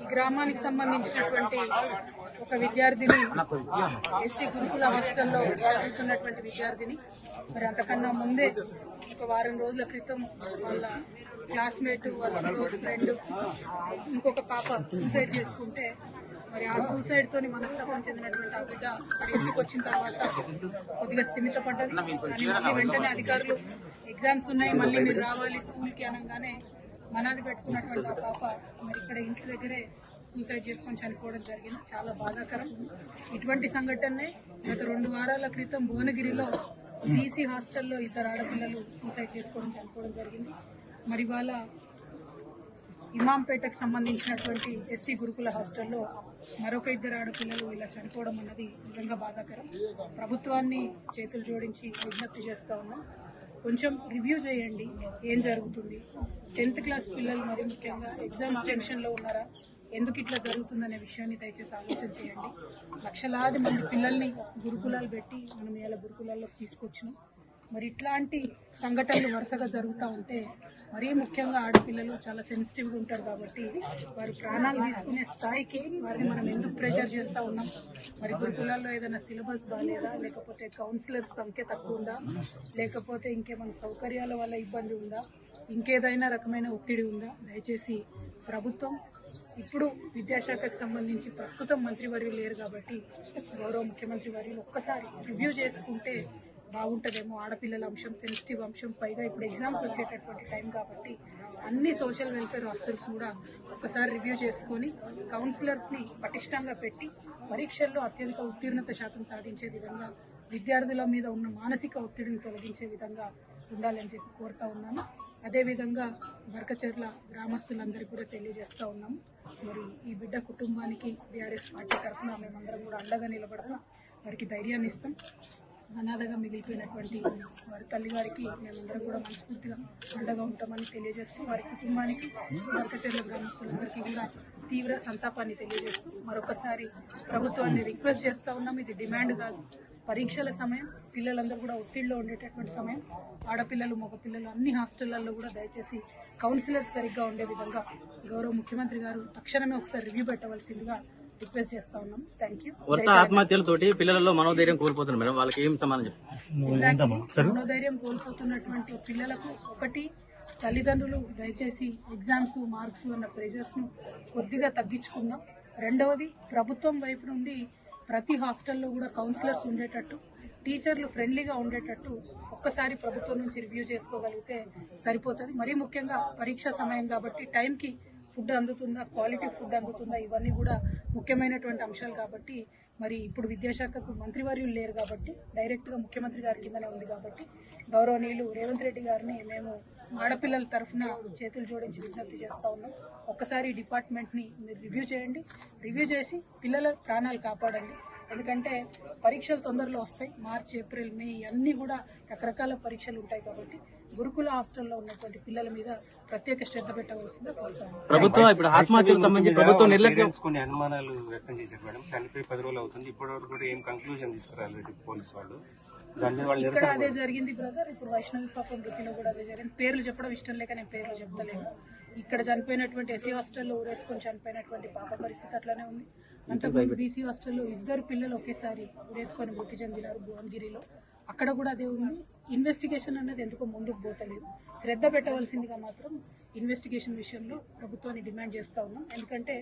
ఈ గ్రామానికి సంబంధించినటువంటి ఒక విద్యార్థిని ఎస్సీ గురుకుల హాస్టల్లో చదువుతున్నటువంటి విద్యార్థిని మరి అంతకన్నా ముందే ఒక వారం రోజుల క్రితం వాళ్ళ క్లాస్మేట్ వాళ్ళ క్లోజ్ ఫ్రెండ్ ఇంకొక పాప సూసైడ్ చేసుకుంటే మరి ఆ సూసైడ్ తోని మనస్తాపం చెందినటువంటి ఆ బిడ్డ మరి ఇంటికి వచ్చిన తర్వాత కొద్దిగా స్థిమితపడ్డది. కానీ మళ్ళీ వెంటనే అధికారులు ఎగ్జామ్స్ ఉన్నాయి మళ్ళీ మీరు రావాలి స్కూల్కి అనగానే మనాది పెట్టుకున్నటువంటి ఆ పాప మరి ఇక్కడ ఇంటి దగ్గరే సూసైడ్ చేసుకొని చనిపోవడం జరిగింది. చాలా బాధాకరం. ఇటువంటి సంఘటనే గత 2 వారాల క్రితం భువనగిరిలో బీసీ హాస్టల్లో 2 ఆడపిల్లలు సూసైడ్ చేసుకోవడం చనిపోవడం జరిగింది. మరి వాళ్ళ ఇమాంపేటకు సంబంధించినటువంటి ఎస్సీ గురుకుల హాస్టల్లో మరొక 2 ఆడపిల్లలు ఇలా చనిపోవడం అన్నది నిజంగా బాధాకరం. ప్రభుత్వాన్ని చేతులు జోడించి విజ్ఞప్తి చేస్తా ఉన్నాం, కొంచెం రివ్యూ చేయండి ఏం జరుగుతుంది. 10th క్లాస్ పిల్లలు మరి ముఖ్యంగా ఎగ్జామ్స్ టెన్షన్లో ఉన్నారా, ఎందుకు ఇట్లా జరుగుతుందనే విషయాన్ని దయచేసి ఆలోచన చేయండి. లక్షలాది మంది పిల్లల్ని గురుకులాలు పెట్టి మనం ఇలా గురుకులాల్లోకి తీసుకొచ్చినాం. మరి ఇట్లాంటి సంఘటనలు వరుసగా జరుగుతూ ఉంటే మరీ ముఖ్యంగా ఆడపిల్లలు చాలా సెన్సిటివ్గా ఉంటారు కాబట్టి వారు ప్రాణాలు తీసుకునే స్థాయికి వారిని మనం ఎందుకు ప్రెషర్ చేస్తూ ఉన్నాం. మరి గురుకులాల్లో ఏదైనా సిలబస్ బాగాలేదా, లేకపోతే కౌన్సిలర్స్ సంఖ్య తక్కువ ఉందా, లేకపోతే ఇంకేమైనా సౌకర్యాల వల్ల ఇబ్బంది ఉందా, ఇంకేదైనా రకమైన ఒత్తిడి ఉందా. దయచేసి ప్రభుత్వం ఇప్పుడు విద్యాశాఖకు సంబంధించి ప్రస్తుతం మంత్రివర్యులు లేరు కాబట్టి గౌరవ ముఖ్యమంత్రి వర్యులు ఒక్కసారి రివ్యూ చేసుకుంటే బాగుంటుందేమో. ఆడపిల్లల అంశం సెన్సిటివ్ అంశం, పైగా ఇప్పుడు ఎగ్జామ్స్ వచ్చేటటువంటి టైం కాబట్టి అన్ని సోషల్ వెల్ఫేర్ హాస్టల్స్ కూడా ఒక్కసారి రివ్యూ చేసుకొని కౌన్సిలర్స్ని పటిష్టంగా పెట్టి పరీక్షల్లో అత్యధిక ఉత్తీర్ణత శాతం సాధించే విధంగా విద్యార్థుల మీద ఉన్న మానసిక ఒత్తిడిని తొలగించే విధంగా ఉండాలని చెప్పి కోరుతా ఉన్నాను. అదేవిధంగా బర్కచెర్ల గ్రామస్తులందరికీ కూడా తెలియజేస్తూ ఉన్నాము, మరి ఈ బిడ్డ కుటుంబానికి బీఆర్ఎస్ పార్టీ తరఫున మేమందరం కూడా అండగా నిలబడతాం, వారికి ధైర్యాన్ని ఇస్తాం. అనాథగా మిగిలిపోయినటువంటి వారి తల్లిగారికి మేమందరం కూడా మనస్ఫూర్తిగా అండగా ఉంటామని తెలియజేస్తూ వారి కుటుంబానికి బర్కచెర్ల గ్రామస్తులందరికీ కూడా తీవ్ర సంతాపాన్ని తెలియజేస్తూ మరొకసారి ప్రభుత్వాన్ని రిక్వెస్ట్ చేస్తూ ఉన్నాం. ఇది డిమాండ్ కాదు, పరీక్షల సమయం, పిల్లలందరూ కూడా ఒత్తిడిలో ఉండేటటువంటి సమయం. ఆడపిల్లలు మగపిల్లలు అన్ని హాస్టళ్లలో కూడా దయచేసి కౌన్సిలర్స్ సరిగ్గా ఉండే విధంగా గౌరవ ముఖ్యమంత్రి గారు తక్షణమే ఒకసారి రివ్యూ పెట్టవలసిందిగా రిక్వెస్ట్ చేస్తా ఉన్నాం. Thank you. వరుస ఆత్మహత్యలతోటి పిల్లలలో మనోధైర్యం కోల్పోతున్నారు మేడం, వాళ్ళకి ఏం సమాధానం చెప్పారు? మనోధైర్యం కోల్పోతున్నటువంటి పిల్లలకు ఒకటి, తల్లిదండ్రులు దయచేసి ఎగ్జామ్స్ మార్క్స్ అన్న ప్రెషర్స్ ను కొద్దిగా తగ్గించుకుందాం. రెండవది, ప్రభుత్వం వైపు నుండి ప్రతి హాస్టల్లో కూడా కౌన్సిలర్స్ ఉండేటట్టు, టీచర్లు ఫ్రెండ్లీగా ఉండేటట్టు ఒక్కసారి ప్రభుత్వం నుంచి రివ్యూ చేసుకోగలిగితే సరిపోతుంది. మరీ ముఖ్యంగా పరీక్ష సమయం కాబట్టి టైంకి ఫుడ్ అందుతుందా, క్వాలిటీ ఫుడ్ అందుతుందా, ఇవన్నీ కూడా ముఖ్యమైనటువంటి అంశాలు కాబట్టి మరి ఇప్పుడు విద్యాశాఖకు మంత్రివర్యులు లేరు కాబట్టి డైరెక్ట్గా ముఖ్యమంత్రి గారి కిందనే ఉంది కాబట్టి గౌరవనీయులు రేవంత్ రెడ్డి గారిని మేము ఆడపిల్లల తరఫున చేతులు జోడించి విజ్ఞప్తి చేస్తూ ఉన్నాం. ఒక్కసారి డిపార్ట్మెంట్ని మీరు రివ్యూ చేయండి, రివ్యూ చేసి పిల్లల ప్రాణాలు కాపాడండి. ఎందుకంటే పరీక్షలు తొందరలో వస్తాయి, మార్చ్ ఏప్రిల్ మే అన్నీ కూడా రకరకాల పరీక్షలు ఉంటాయి కాబట్టి గురుకుల హాస్టల్లో ఉన్నటువంటి పిల్లల మీద ప్రత్యేక శ్రద్ధ పెట్టవలసిందిగా కోరుతాను. ప్రభుత్వం ఇప్పుడు ఆత్మహత్యలకు సంబంధించి ప్రభుత్వం నిర్లక్ష్యం కొన్ని అనుమానాలు వ్యక్తం చేశారు మేడం. చనిపోయి 10 రోజులు అవుతుంది, ఇప్పటివరకు కూడా ఏం కంక్లూజన్ తీసుకురాలేదు పోలీసు వాళ్ళు. ఇక్కడ అదే జరిగింది బ్రదర్. ఇప్పుడు వైష్ణవి పాపం వృత్తిలో కూడా అదే జరిగింది. పేర్లు చెప్పడం ఇష్టం లేక నేను పేర్లు చెప్తలేను. ఇక్కడ చనిపోయినటువంటి ఎస్సీ హాస్టల్లో ఊరేసుకొని చనిపోయినటువంటి పాప పరిస్థితి అట్లానే ఉంది. అంతకుముందు బీసీ హాస్టల్లో 2 పిల్లలు ఒకేసారి ఊరేసుకొని మృతి చెందినారు భువనగిరిలో, అక్కడ కూడా అదే ఉంది. ఇన్వెస్టిగేషన్ అనేది ఎందుకో ముందుకు పోతలేదు. శ్రద్ధ పెట్టవలసిందిగా మాత్రం ఇన్వెస్టిగేషన్ విషయంలో ప్రభుత్వాన్ని డిమాండ్ చేస్తూ ఉన్నాం. ఎందుకంటే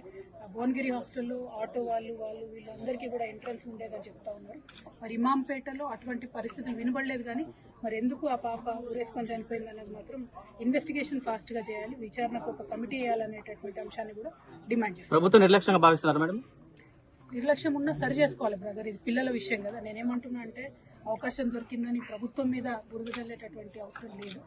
భువనగిరి హాస్టల్లో ఆటో వాళ్ళు వీళ్ళందరికీ కూడా ఎంట్రన్స్ ఉండేదని చెప్తా ఉన్నారు. మరి ఇమాంపేటలో అటువంటి పరిస్థితులు వినబడలేదు. కానీ మరి ఎందుకు ఆ పాప ఊరేసుకొని చనిపోయింది అనేది మాత్రం ఇన్వెస్టిగేషన్ ఫాస్ట్ గా చేయాలి, విచారణకు ఒక కమిటీ వేయాలనేటటువంటి అంశాన్ని కూడా డిమాండ్ చేస్తాం. ప్రభుత్వం నిర్లక్ష్యంగా భావిస్తున్నారు మేడం. నిర్లక్ష్యం ఉన్నా సరి చేసుకోవాలి బ్రదర్, ఇది పిల్లల విషయం కదా. నేనేమంటున్నా అంటే అవకాశం దొరికిందని ప్రభుత్వం మీద బురద చల్లేటటువంటి అవసరం లేదు.